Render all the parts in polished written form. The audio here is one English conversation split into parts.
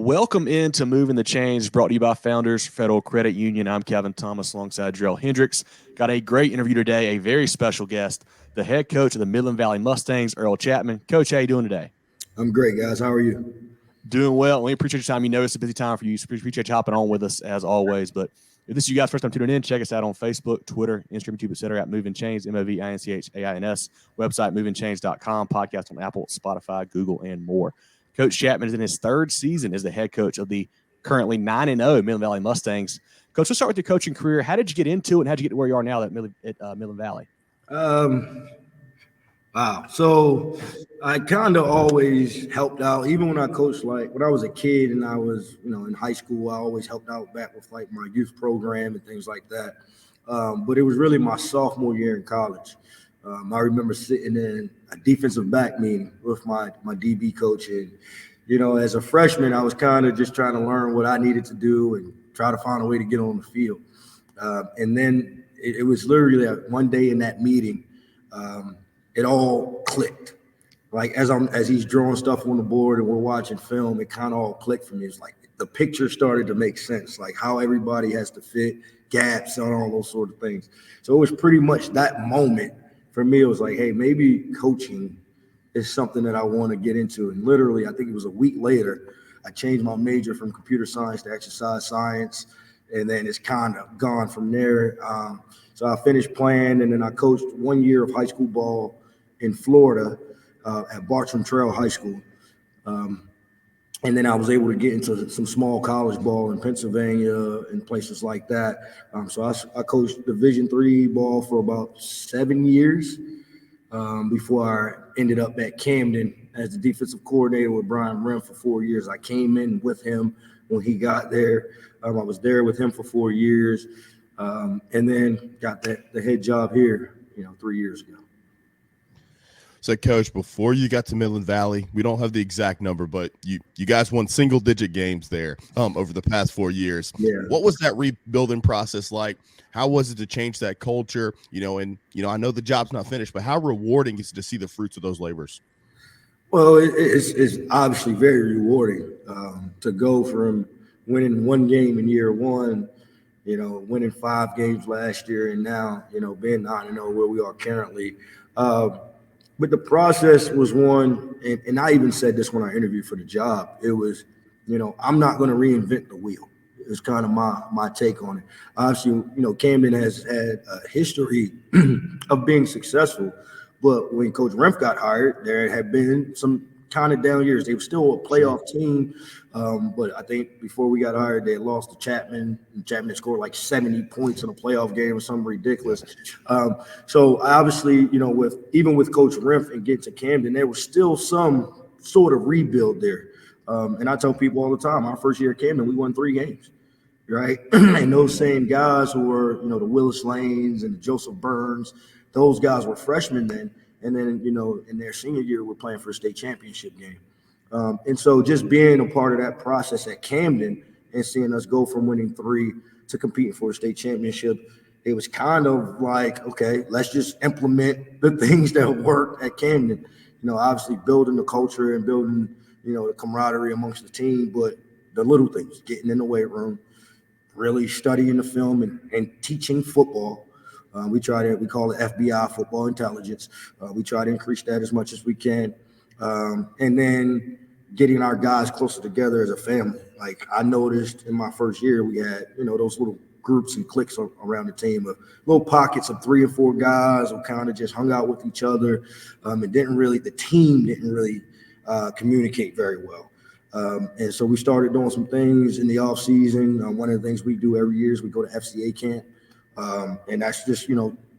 Welcome into Moving the Chains, brought to you by Founders Federal Credit Union. I'm Kevin Thomas alongside Jarrell Hendricks. Got a great interview today, a very special guest, the head coach of the Midland Valley Mustangs, Earl Chaptman. Coach, how you doing today? I'm great, guys. How are you? Doing well. We appreciate your time. You know it's a busy time for you. Appreciate you hopping on with us as always. But if this is you guys' first time tuning in, check us out on Facebook, Twitter, Instagram, YouTube, etc. at Movin Chains, MOVINCHAINS, website movingchains.com, podcast on Apple, Spotify, Google, and more. Coach Chaptman is in his third season as the head coach of the currently 9-0 Midland Valley Mustangs. Coach, let's start with your coaching career. How did you get into it, and how did you get to where you are now at Midland Valley? Wow. So I kind of always helped out, even when I coached, like when I was a kid and I was, in high school, I always helped out back with like my youth program and things like that. But it was really my sophomore year in college. I remember sitting in a defensive back meeting with my DB coach. And, as a freshman, I was kind of just trying to learn what I needed to do and try to find a way to get on the field. And then it was literally one day in that meeting, it all clicked. Like as he's drawing stuff on the board and we're watching film, it kind of all clicked for me. It's like the picture started to make sense, like how everybody has to fit, gaps and all those sort of things. So it was pretty much that moment for me. It was like, hey, maybe coaching is something that I want to get into. And literally, I think it was a week later, I changed my major from computer science to exercise science. And then it's kind of gone from there. So I finished playing, and then I coached 1 year of high school ball in Florida at Bartram Trail High School. And then I was able to get into some small college ball in Pennsylvania and places like that. So I coached Division III ball for about 7 years before I ended up at Camden as the defensive coordinator with Brian Rem for 4 years. I came in with him when he got there. I was there with him for 4 years, and then got the head job here, 3 years ago. So, Coach, before you got to Midland Valley, we don't have the exact number, but you guys won single-digit games there over the past 4 years. Yeah. What was that rebuilding process like? How was it to change that culture? I know the job's not finished, but how rewarding is it to see the fruits of those labors? Well, it's obviously very rewarding to go from winning one game in year one, winning 5 games last year, and now, being 9-0 where we are currently. But the process was one, and I even said this when I interviewed for the job. It was, I'm not going to reinvent the wheel. It's kind of my take on it. Obviously, Camden has had a history of being successful, but when Coach Remph got hired, there had been some kind of down years. They were still a playoff team, but I think before we got hired, they lost to Chapman, and Chapman scored like 70 points in a playoff game or something ridiculous. So obviously, with Coach Remph and getting to Camden, there was still some sort of rebuild there. And I tell people all the time, our first year at Camden, we won 3 games, right? And those same guys who were, the Willis Lanes and the Joseph Burns, those guys were freshmen then. And then, in their senior year, we're playing for a state championship game. And so just being a part of that process at Camden and seeing us go from winning 3 to competing for a state championship, it was kind of like, okay, let's just implement the things that worked at Camden. Obviously building the culture and building, the camaraderie amongst the team, but the little things, getting in the weight room, really studying the film and teaching football. We call it FBI, football intelligence. We try to increase that as much as we can. And then getting our guys closer together as a family. Like I noticed in my first year, we had, those little groups and cliques around the team, little pockets of 3 or 4 guys who kind of just hung out with each other. The team didn't really communicate very well. And so we started doing some things in the off season. One of the things we do every year is we go to FCA camp. And that's just,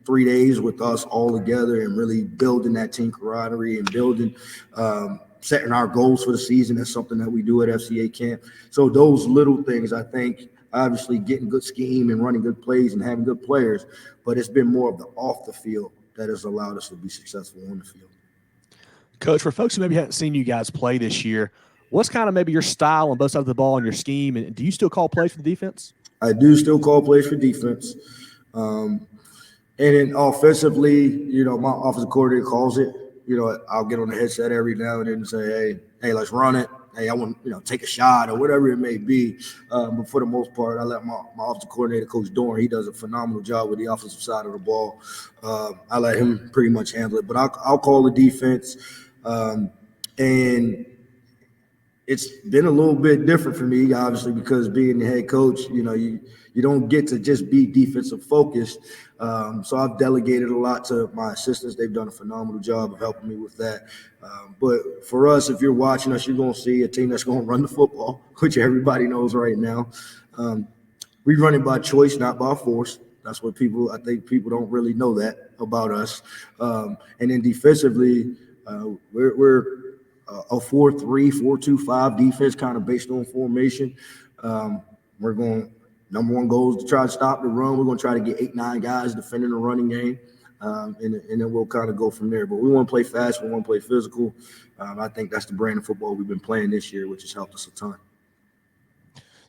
3 days with us all together and really building that team camaraderie and building, setting our goals for the season. That's something that we do at FCA camp. So those little things, I think, obviously getting good scheme and running good plays and having good players, but it's been more of the off the field that has allowed us to be successful on the field. Coach, for folks who maybe haven't seen you guys play this year, what's kind of maybe your style on both sides of the ball and your scheme? And do you still call plays for the defense? I do still call plays for defense. And then offensively, my offensive coordinator calls it. I'll get on the headset every now and then and say, hey, let's run it. hey, I want take a shot or whatever it may be. But for the most part, I let my offensive coordinator, Coach Dorn, he does a phenomenal job with the offensive side of the ball. I let him pretty much handle it. But I'll call the defense, and it's been a little bit different for me, obviously, because being the head coach, you don't get to just be defensive focused. So I've delegated a lot to my assistants. They've done a phenomenal job of helping me with that. But for us, if you're watching us, you're going to see a team that's going to run the football, which everybody knows right now. We run it by choice, not by force. That's what I think people don't really know that about us. And then defensively, we're a 4-3, 4-2-5 defense, kind of based on formation. We're going, number one goal is to try to stop the run. We're going to try to get 8-9 guys defending the running game, and then we'll kind of go from there. But we want to play fast. We want to play physical. I think that's the brand of football we've been playing this year, which has helped us a ton.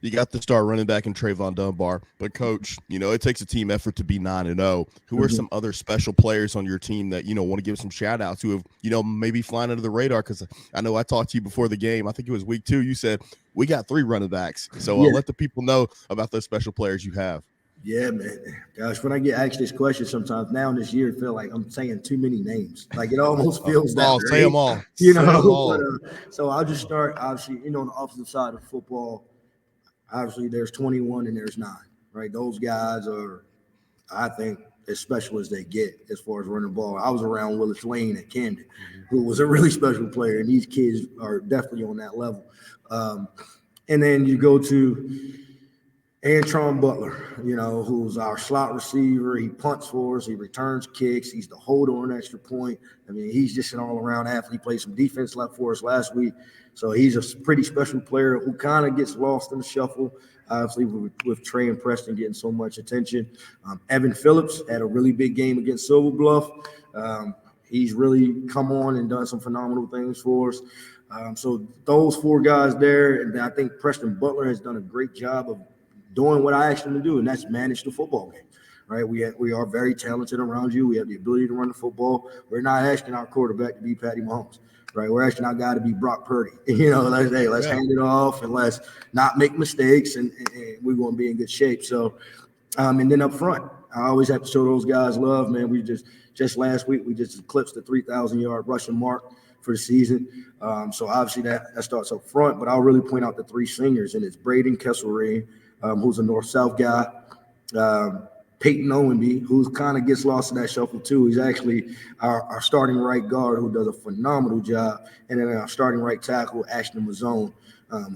You got the star running back in Trayvon Dunbar, but Coach, it takes a team effort to be 9-0. Who are some other special players on your team that, want to give some shout outs who have, maybe flying under the radar? Because I know I talked to you before the game. I think it was week 2. You said we got 3 running backs. So let the people know about those special players you have. Yeah, man. Gosh, when I get asked this question sometimes now in this year, I feel like I'm saying too many names. Like it almost feels that way. Say them all. Say them all. But, so I'll just start, obviously, on the offensive side of football. Obviously, there's 21 and there's 9, right? Those guys are, I think, as special as they get as far as running the ball. I was around Willis Lane at Camden, who was a really special player, and these kids are definitely on that level. And then you go to Antron Butler, who's our slot receiver. He punts for us. He returns kicks. He's the holder on extra point. I mean, he's just an all-around athlete. He played some defense for us last week. So he's a pretty special player who kind of gets lost in the shuffle, obviously, with Trey and Preston getting so much attention. Evan Phillips had a really big game against Silver Bluff. He's really come on and done some phenomenal things for us. So those 4 guys there, and I think Preston Butler has done a great job of doing what I asked him to do, and that's manage the football game, right? We are very talented around you. We have the ability to run the football. We're not asking our quarterback to be Patty Mahomes, right? We're asking our guy to be Brock Purdy. Let's hand it off and let's not make mistakes, and we're going to be in good shape. So, and then up front, I always have to show those guys love, man. We just last week, we just eclipsed the 3,000-yard rushing mark for the season. So obviously that starts up front, but I'll really point out the 3 seniors, and it's Braden Kesselring, who's a North-South guy, Peyton Owenby, who kind of gets lost in that shuffle too. He's actually our starting right guard, who does a phenomenal job, and then our starting right tackle, Ashton Mazzone,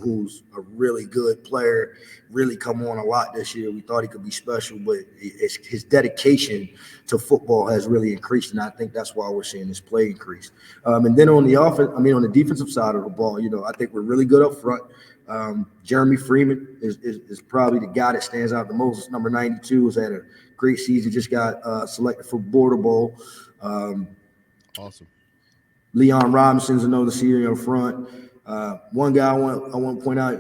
who's a really good player, really come on a lot this year. We thought he could be special, but his dedication to football has really increased, and I think that's why we're seeing this play increase. And then on the defensive side of the ball, I think we're really good up front. Jeremy Freeman is probably the guy that stands out the most. Number 92 has had a great season, just got selected for Border Bowl. Awesome. Leon Robinson's another senior up front. One guy I want to point out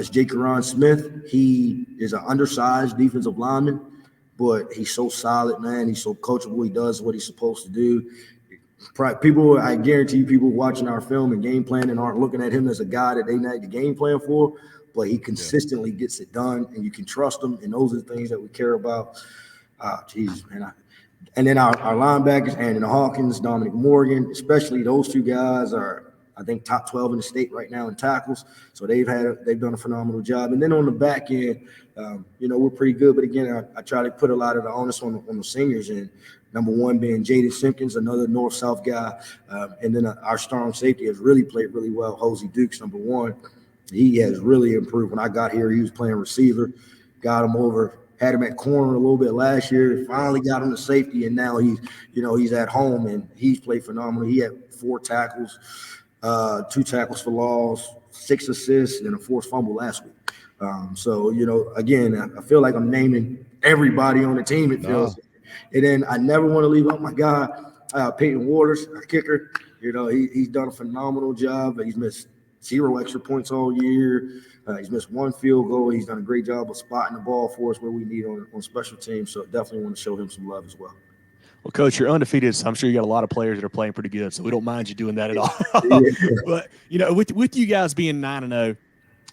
is Jake Ron Smith. He is an undersized defensive lineman, but he's so solid, man. He's so coachable. He does what he's supposed to do. I guarantee you, people watching our film and game planning aren't looking at him as a guy that they need the game plan for, but he consistently gets it done, and you can trust him, and those are the things that we care about. Jesus, man. And then our linebackers, Andrew Hawkins, Dominic Morgan, especially those 2 guys are, I think, top 12 in the state right now in tackles. So they've done a phenomenal job. And then on the back end, we're pretty good. But again, I try to put a lot of the onus on the seniors, and number 1 being Jaden Simpkins, another North-South guy. And then our strong safety has really played really well. Hosey Dukes, number 1. He has really improved. When I got here, he was playing receiver, got him over, had him at corner a little bit last year, finally got him to safety, and now he's at home, and he's played phenomenal. He had 4 tackles, 2 tackles for loss, 6 assists, and a forced fumble last week. So, again, I feel like I'm naming everybody on the team, it feels. And then I never want to leave out my guy, Peyton Waters, our kicker. He's done a phenomenal job. He's missed 0 extra points all year. He's missed 1 field goal. He's done a great job of spotting the ball for us where we need on special teams. So definitely want to show him some love as well. Well, Coach, you're undefeated, so I'm sure you got a lot of players that are playing pretty good, so we don't mind you doing that at all. But, with you guys being 9-0,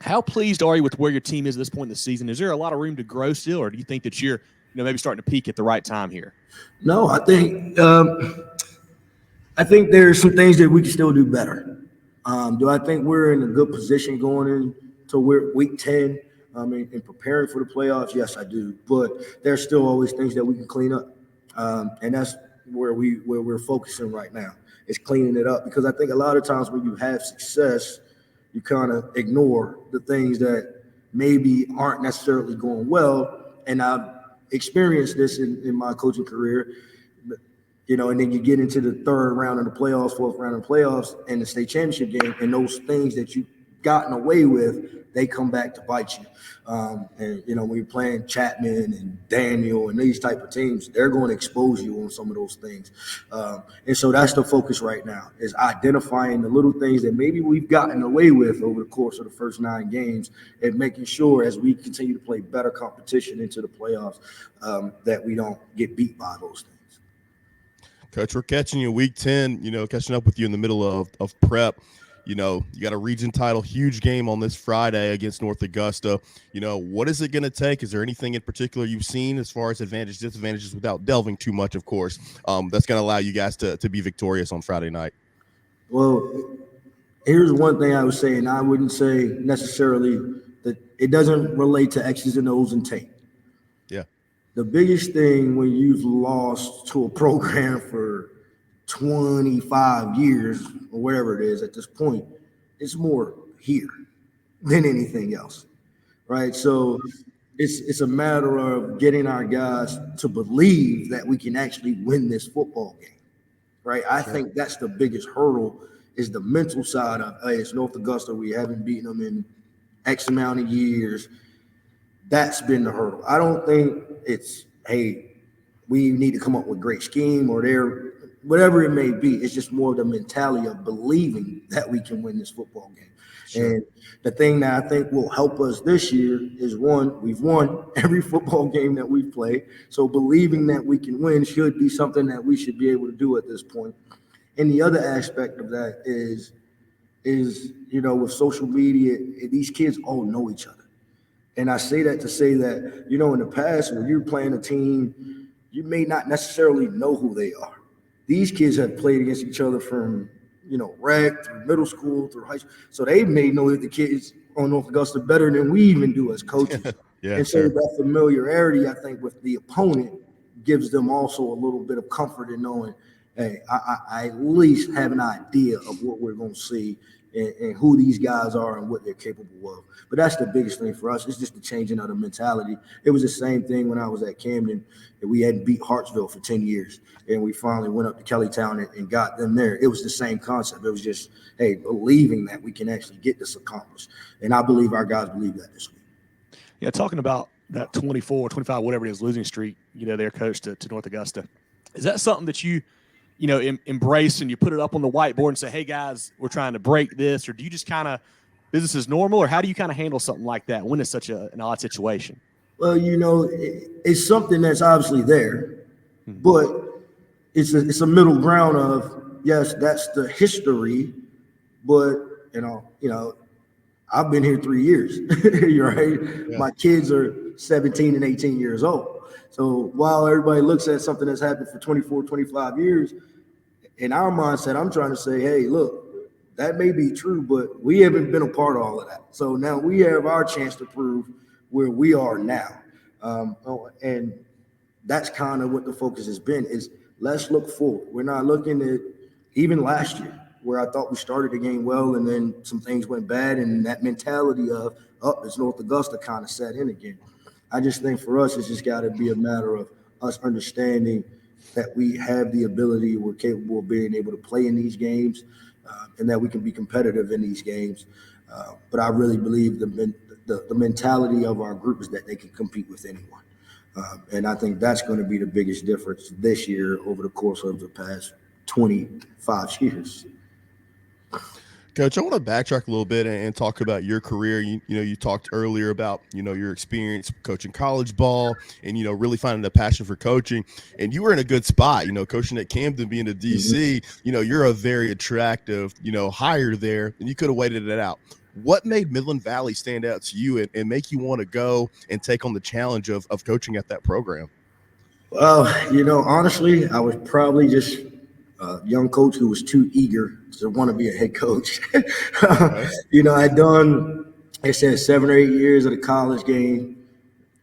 how pleased are you with where your team is at this point in the season? Is there a lot of room to grow still, or do you think that you're maybe starting to peak at the right time here? No, I think there's some things that we can still do better. Do I think we're in a good position going into week 10 and preparing for the playoffs? Yes, I do. But there's still always things that we can clean up. And that's where we're focusing right now, is cleaning it up. Because I think a lot of times when you have success, you kind of ignore the things that maybe aren't necessarily going well. And I've experienced this in my coaching career. And then you get into the third round of the playoffs, fourth round of the playoffs, and the state championship game, and those things that you've gotten away with, they come back to bite you. When you're playing Chapman and Daniel and these type of teams, they're going to expose you on some of those things. And so that's the focus right now, is identifying the little things that maybe we've gotten away with over the course of the first 9 games, and making sure as we continue to play better competition into the playoffs, that we don't get beat by those things. Coach, we're catching you week 10, catching up with you in the middle of prep. You got a region title, huge game on this Friday against North Augusta. What is it going to take? Is there anything in particular you've seen as far as advantages, disadvantages, without delving too much, of course, that's going to allow you guys to be victorious on Friday night? Well, here's one thing I would say, and I wouldn't say necessarily that it doesn't relate to X's and O's and tape. Yeah. The biggest thing when you've lost to a program for 25 years or whatever it is at this point, it's more here than anything else, right? So it's a matter of getting our guys to believe that we can actually win this football game, right? I think that's the biggest hurdle, is the mental side of, hey, it's North Augusta, we haven't beaten them in X amount of years. That's been the hurdle. I don't think it's, hey, we need to come up with a great scheme or whatever it may be. It's just more the mentality of believing that we can win this football game. Sure. And the thing that I think will help us this year is, one, we've won every football game that we've played. So believing that we can win should be something that we should be able to do at this point. And the other aspect of that is with social media, these kids all know each other. And I say that to say that, in the past, when you're playing a team, you may not necessarily know who they are. These kids have played against each other from, rec through middle school, through high school. So they may know the kids on North Augusta better than we even do as coaches. Yeah, and so that familiarity, I think, with the opponent gives them also a little bit of comfort in knowing, hey, I at least have an idea of what we're going to see and who these guys are and what they're capable of. But that's the biggest thing for us. It's just the changing of the mentality. It was the same thing when I was at Camden, that we hadn't beat Hartsville for 10 years. And we finally went up to Kellytown and got them there. It was the same concept. It was just, hey, believing that we can actually get this accomplished. And I believe our guys believe that this week. Yeah, talking about that 24, 25, whatever it is, losing streak, their coach to North Augusta. Is that something that you embrace and you put it up on the whiteboard and say, hey, guys, we're trying to break this? Or do you just kind of business as normal? Or how do you kind of handle something like that when it's such an odd situation? Well, it's something that's obviously there, but it's a middle ground of, yes, that's the history, but, I've been here 3 years, you're right? Yeah. My kids are 17 and 18 years old. So while everybody looks at something that's happened for 24, 25 years, in our mindset, I'm trying to say, hey, look, that may be true, but we haven't been a part of all of that. So now we have our chance to prove where we are now. And that's kind of what the focus has been, is let's look forward. We're not looking at even last year, where I thought we started the game well and then some things went bad, and that mentality of, it's North Augusta kind of set in again. I just think for us, it's just got to be a matter of us understanding that we have the ability, we're capable of being able to play in these games, and that we can be competitive in these games. But I really believe the mentality of our group is that they can compete with anyone. And I think that's going to be the biggest difference this year over the course of the past 25 years. Coach, I want to backtrack a little bit and talk about your career. You talked earlier about, your experience coaching college ball and, really finding a passion for coaching. And you were in a good spot, coaching at Camden, being a DC, you're a very attractive, hire there, and you could have waited it out. What made Midland Valley stand out to you and make you want to go and take on the challenge of coaching at that program? Well, honestly, I was probably just a young coach who was too eager to want to be a head coach. I'd done, I said, 7 or 8 years at a college game,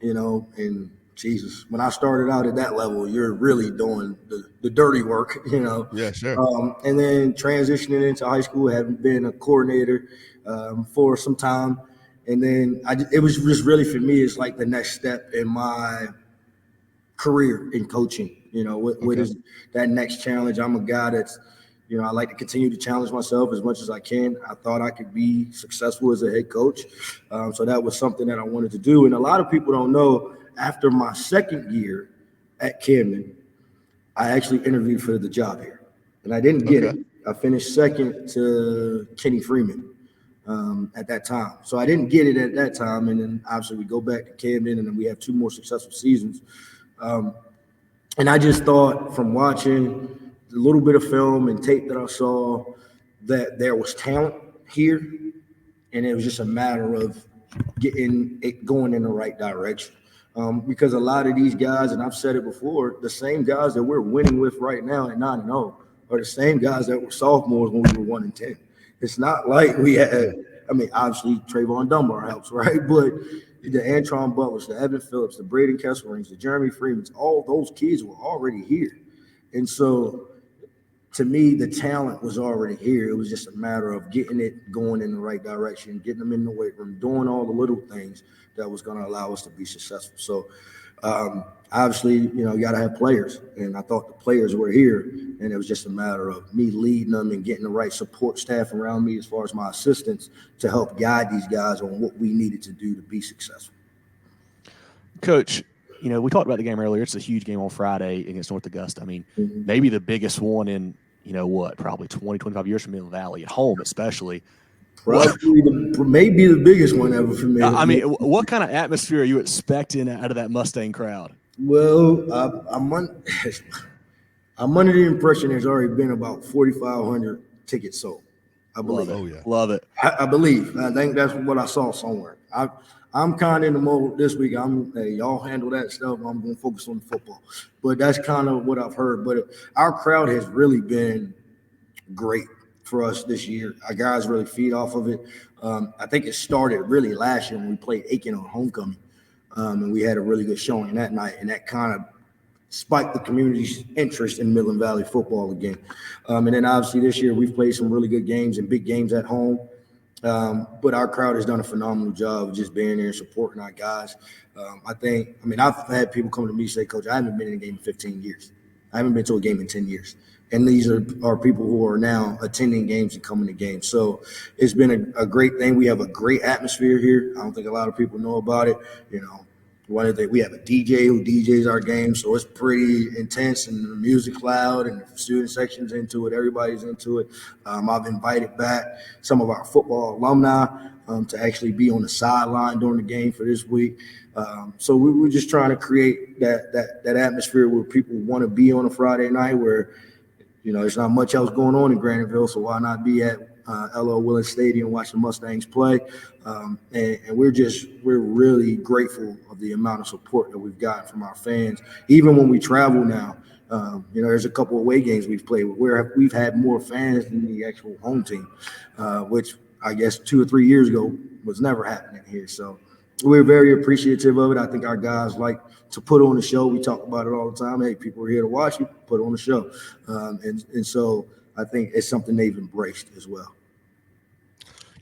and Jesus, when I started out at that level, you're really doing the dirty work, Yeah, sure. And then transitioning into high school, having been a coordinator for some time. And then it was just really, for me, it's like the next step in my career in coaching. What is that next challenge? I'm a guy that's, I like to continue to challenge myself as much as I can. I thought I could be successful as a head coach. So that was something that I wanted to do. And a lot of people don't know, after my second year at Camden, I actually interviewed for the job here. And I didn't get it. I finished second to Kenny Freeman at that time. So I didn't get it at that time. And then obviously we go back to Camden and then we have 2 more successful seasons. And I just thought, from watching the little bit of film and tape that I saw, that there was talent here, and it was just a matter of getting it going in the right direction. Because a lot of these guys, and I've said it before, the same guys that we're winning with right now at 9-0 are the same guys that were sophomores when we were 1-10. It's not like we had, obviously Trayvon Dunbar helps, right? But the Antron Butlers, the Evan Phillips, the Braden Kesselrings, the Jeremy Freemans, all those kids were already here. And so, to me, the talent was already here. It was just a matter of getting it going in the right direction, getting them in the weight room, doing all the little things that was going to allow us to be successful. So, obviously, you got to have players. And I thought the players were here. And it was just a matter of me leading them and getting the right support staff around me as far as my assistants to help guide these guys on what we needed to do to be successful. Coach, we talked about the game earlier. It's a huge game on Friday against North Augusta. Maybe the biggest one in, probably 20, 25 years from Midland Valley, at home especially. Probably maybe the biggest one ever for me. What kind of atmosphere are you expecting out of that Mustang crowd? Well, I'm under the impression there's already been about 4,500 tickets sold. I believe. Love it. Oh, yeah. Love it. I believe. I think that's what I saw somewhere. I'm kind of in the mode this week. Y'all handle that stuff. I'm going to focus on the football. But that's kind of what I've heard. But our crowd has really been great for us this year. Our guys really feed off of it. I think it started really last year when we played Aiken on homecoming. And we had a really good showing that night. And that kind of spiked the community's interest in Midland Valley football again. And then obviously this year we've played some really good games and big games at home. But our crowd has done a phenomenal job of just being there and supporting our guys. I've had people come to me and say, Coach, I haven't been in a game in 15 years. I haven't been to a game in 10 years. And these are people who are now attending games and coming to games. So it's been a great thing. We have a great atmosphere here. I don't think a lot of people know about it. We have a DJ who DJs our game, so it's pretty intense, and the music's loud, and the student section's into it. Everybody's into it. I've invited back some of our football alumni to actually be on the sideline during the game for this week. So we're just trying to create that atmosphere where people want to be on a Friday night, where there's not much else going on in Graniteville, so why not be at L.L. Willis Stadium watching Mustangs play? And we're really grateful of the amount of support that we've gotten from our fans. Even when we travel now, there's a couple of away games we've played where we've had more fans than the actual home team, which I guess 2 or 3 years ago was never happening here. So we're very appreciative of it. I think our guys like to put on a show. We talk about it all the time. Hey, people are here to watch you, put on a show. And so I think it's something they've embraced as well.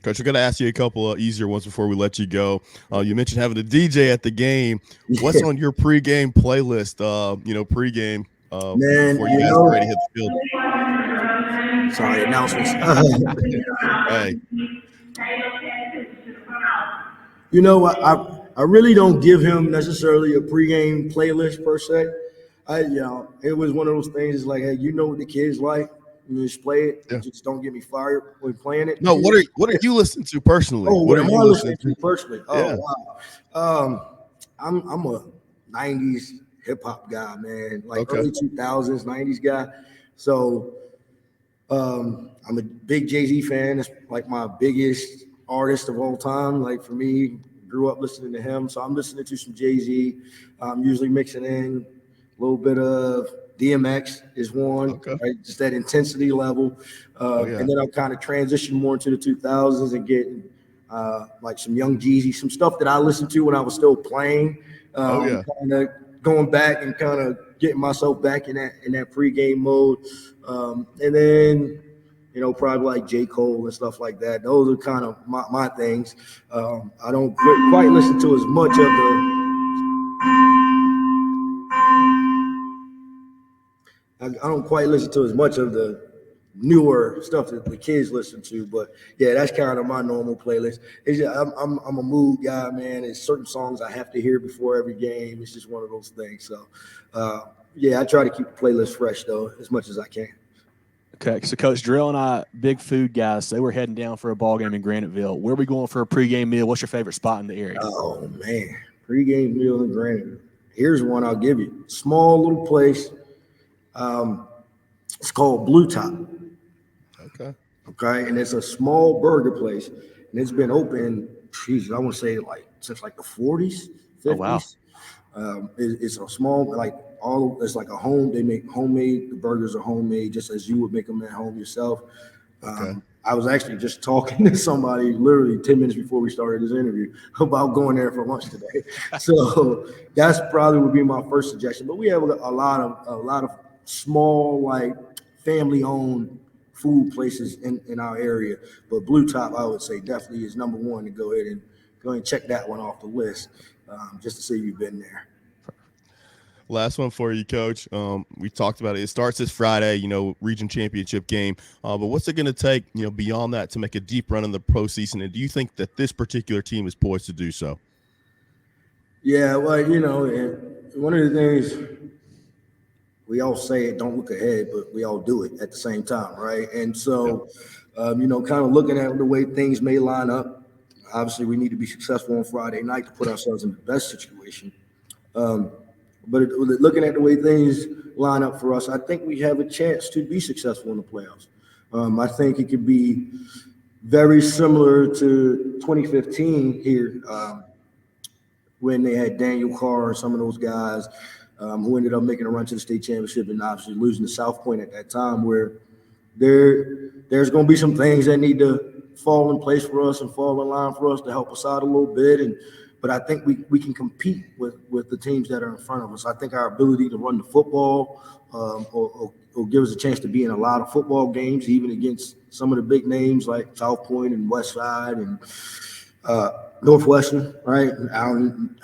Coach, I'm going to ask you a couple of easier ones before we let you go. You mentioned having a DJ at the game. What's on your pregame playlist? Pregame before you guys are ready to hit the field. Sorry, announcements. Hey. I really don't give him necessarily a pregame playlist per se. It was one of those things. It's like, hey, what the kids like. You just play it. Yeah. Just don't get me fired when playing it. No, what are you listening to personally? Oh, what am are I you listening listening to personally? Oh, Yeah. wow. I'm a 90s hip hop guy, man. Like Okay. early 2000s, 90s guy. So I'm a big Jay-Z fan. It's like my biggest artist of all time. Like for me, grew up listening to him. So I'm listening to some Jay-Z. I'm usually mixing in a little bit of DMX is one, Okay. right? Just that intensity level. Yeah. And then I'm kind of transitioning more into the 2000s and getting like some Young Jeezy, some stuff that I listened to when I was still playing. Yeah. Kind of going back and kind of getting myself back in that pregame mode. And then, you know, probably like J. Cole and stuff like that. Those are kind of my things. I don't quite listen to as much of the. I don't quite listen to as much of the newer stuff that the kids listen to, but yeah, that's kind of my normal playlist. It's just, I'm a mood guy, man. There's certain songs I have to hear before every game. It's just one of those things. So, yeah, I try to keep the playlist fresh though, as much as I can. Okay, so Coach Drill and I, big food guys, they were heading down for a ball game in Graniteville. Where are we going for a pregame meal? What's your favorite spot in the area? Oh man, pregame meal in Graniteville. Here's one I'll give you. Small little place. It's called Blue Top. Okay, and it's a small burger place, and it's been open. Jesus, I want to say like since like the 40s, 50s. Oh, wow. It's a small, like it's like a home. They make homemade. The burgers are homemade, just as you would make them at home yourself. I was actually just talking to somebody literally 10 minutes before we started this interview about going there for lunch today. So that's probably would be my first suggestion. But we have a lot of small, like family-owned food places in our area. But Blue Top, I would say, definitely is number one to go ahead and check that one off the list, just to see you've been there. Last one for you, Coach. We talked about it. It starts this Friday, you know, region championship game. But what's it going to take, you know, beyond that to make a deep run in the postseason? And do you think that this particular team is poised to do so? Yeah, well, you know, one of the things we all say it, don't look ahead, but we all do it at the same time, right? And so, you know, kind of looking at the way things may line up, obviously we need to be successful on Friday night to put ourselves in the best situation. But looking at the way things line up for us, I think we have a chance to be successful in the playoffs. I think it could be very similar to 2015 here, when they had Daniel Carr and some of those guys who ended up making a run to the state championship and obviously losing to South Point at that time, where there's going to be some things that need to fall in place for us and fall in line for us to help us out a little bit. But I think we can compete with the teams that are in front of us. I think our ability to run the football will give us a chance to be in a lot of football games, even against some of the big names like South Point and Westside and Northwestern, right? I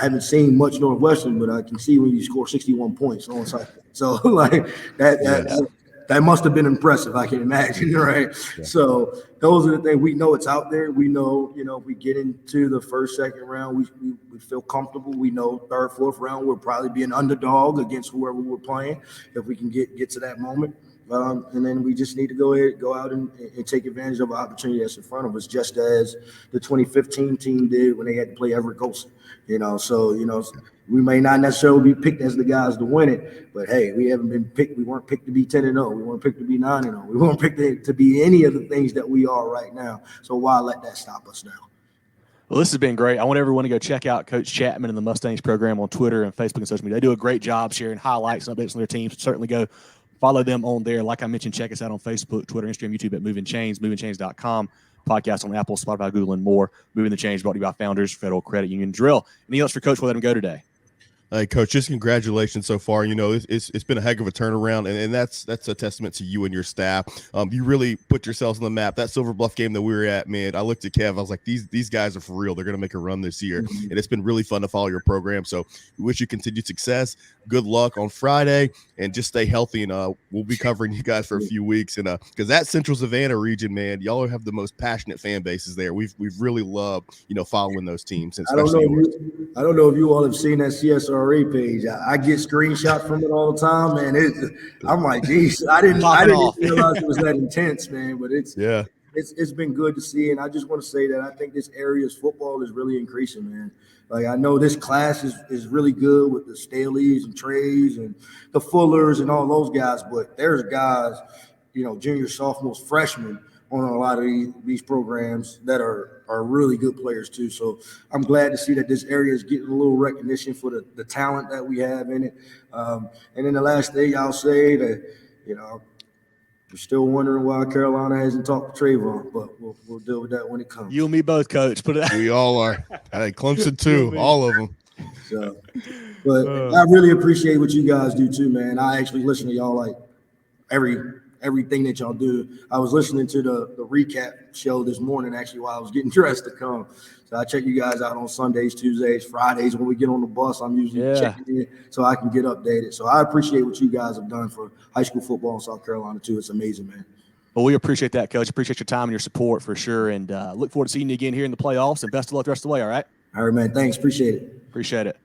haven't seen much Northwestern, but I can see when you score 61 points on South Point. So like that must have been impressive, I can imagine, right? Yeah. So those are the things. We know it's out there. We know, you know, if we get into the first, second round, we feel comfortable. We know third, fourth round, we'll probably be an underdog against whoever we're playing if we can get to that moment. And then we just need to go out and take advantage of an opportunity that's in front of us, just as the 2015 team did when they had to play Everett Golson. You know, so, you know, we may not necessarily be picked as the guys to win it, but hey, we haven't been picked. We weren't picked to be 10-0. We weren't picked to be 9-0. We weren't picked to be any of the things that we are right now. So why let that stop us now? Well, this has been great. I want everyone to go check out Coach Chaptman and the Mustangs program on Twitter and Facebook and social media. They do a great job sharing highlights and updates on their teams. Certainly go follow them on there. Like I mentioned, check us out on Facebook, Twitter, Instagram, YouTube at Movin Chains, movinchains.com. Podcast on Apple, Spotify, Google, and more. Movin The Chains brought to you by Founders Federal Credit Union. Drill. Anything else for Coach? We'll let him go today. Hey, Coach, just congratulations so far. You know, it's been a heck of a turnaround, and that's a testament to you and your staff. You really put yourselves on the map. That Silver Bluff game that we were at, man, I looked at Kev. I was like, these guys are for real. They're going to make a run this year, and it's been really fun to follow your program. So we wish you continued success. Good luck on Friday, and just stay healthy. And we'll be covering you guys for a few weeks. And because that Central Savannah region, man, y'all have the most passionate fan bases there. We've really loved, you know, following those teams. I don't know if you all have seen that CSR SRA page. I get screenshots from it all the time, man. I'm like, geez, I didn't off. realize it was that intense, man. But Yeah. it's been good to see, and I just want to say that I think this area's football is really increasing, man. Like, I know this class is really good with the Staleys and Treys and the Fullers and all those guys, but there's guys, juniors, sophomores, freshmen on a lot of these programs that are really good players too. So I'm glad to see that this area is getting a little recognition for the talent that we have in it. And then the last thing I'll say that, we're still wondering why Carolina hasn't talked to Trayvon, but we'll deal with that when it comes. You and me both, Coach. We all are. Hey, Clemson too, all of them. So, but I really appreciate what you guys do too, man. I actually listen to y'all like everything that y'all do. I was listening to the recap show this morning, actually, while I was getting dressed to come. So I check you guys out on Sundays, Tuesdays, Fridays. When we get on the bus, I'm usually checking in so I can get updated. So I appreciate what you guys have done for high school football in South Carolina too. It's amazing, man. Well, we appreciate that, Coach. Appreciate your time and your support for sure. And look forward to seeing you again here in the playoffs. And best of luck the rest of the way, all right? All right, man. Thanks. Appreciate it. Appreciate it.